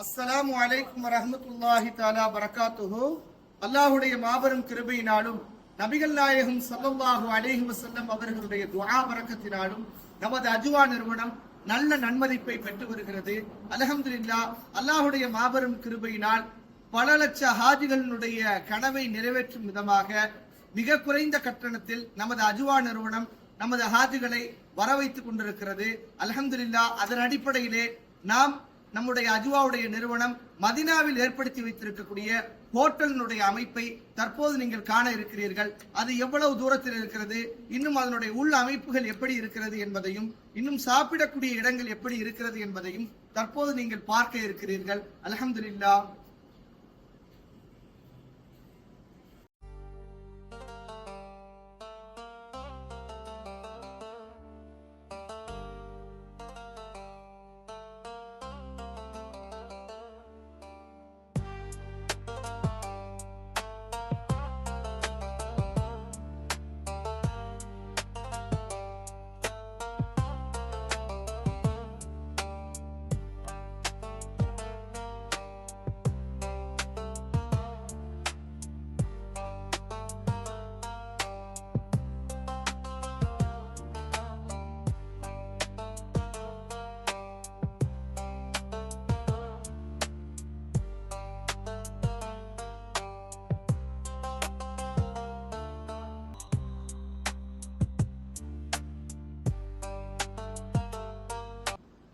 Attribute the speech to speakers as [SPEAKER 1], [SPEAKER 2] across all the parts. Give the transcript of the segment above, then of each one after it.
[SPEAKER 1] அஸ்ஸலாமு அலைக்கும் வரஹ்மத்துல்லாஹி தஆலா பரகாத்துஹு. அல்லாஹ்வுடைய மாபெரும் கிருபையினாலும் நபிகள் நாயகம் ஸல்லல்லாஹு அலைஹி வஸல்லம் அவர்களுடைய துஆ பரக்கத்தினாலும் நமது அஜ்வா நிறுவனம் நல்ல நன்மதிப்பை பெற்று வருகிறது. அல்ஹம்துலில்லாஹ். அல்லாஹ்வுடைய மாபெரும் கிருபையினால் பல லட்ச ஹாஜிகளினுடைய கனவை நிறைவேற்றும் விதமாக மிக குறைந்த கட்டணத்தில் நமது அஜ்வா நிறுவனம் நமது ஹாஜிகளை வரவைத்துக் கொண்டிருக்கிறது. அல்ஹம்துலில்லாஹ். அதன் அடிப்படையிலே நாம் நம்முடைய அஜ்வாவுடைய நிறுவனம் மதீனாவில் ஏற்படுத்தி வைத்திருக்கக்கூடிய ஹோட்டலினுடைய அமைப்பை தற்போது நீங்கள் காண இருக்கிறீர்கள். அது எவ்வளவு தூரத்தில் இருக்கிறது, இன்னும் அதனுடைய உள் அமைப்புகள் எப்படி இருக்கிறது என்பதையும், இன்னும் சாப்பிடக்கூடிய இடங்கள் எப்படி இருக்கிறது என்பதையும் தற்போது நீங்கள் பார்க்க இருக்கிறீர்கள். அல்ஹம்துலில்லாஹ்.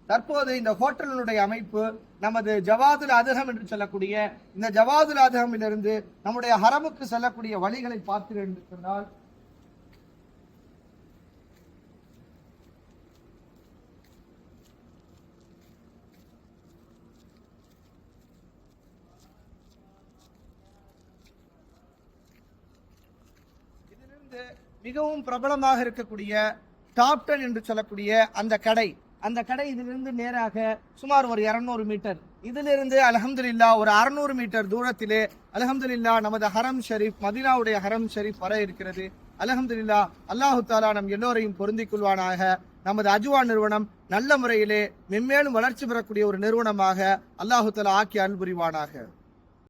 [SPEAKER 1] தற்போது இந்த ஹோட்டலினுடைய அமைப்பு நமது ஜவாதுல் அதகம் என்று சொல்லக்கூடிய இந்த ஜவாதுல் அதகமிலிருந்து நம்முடைய ஹரமுக்கு செல்லக்கூடிய வழிகளை பார்த்தீர்கள் என்று சொன்னால் இதிலிருந்து மிகவும் பிரபலமாக இருக்கக்கூடிய டாப் 10 என்று சொல்லக்கூடிய அந்த கடை இதிலிருந்து நேராக சுமார் ஒரு 200 மீட்டர், இதிலிருந்து அல்ஹம்துலில்லாஹ் ஒரு 600 மீட்டர் தூரத்திலே அல்ஹம்துலில்லாஹ் நமது ஹரம் ஷரீப், மதீனாவுடைய ஹரம் ஷரீப் வர இருக்கிறது. அல்ஹம்துலில்லாஹ். அல்லாஹு தாலா நம் எல்லோரையும் பொருந்திக் கொள்வானாக. நமது அஜ்வா நிறுவனம் நல்ல முறையிலே மென்மேலும் வளர்ச்சி பெறக்கூடிய ஒரு நிறுவனமாக அல்லாஹு தாலா ஆக்கி அருள் புரிவானாக.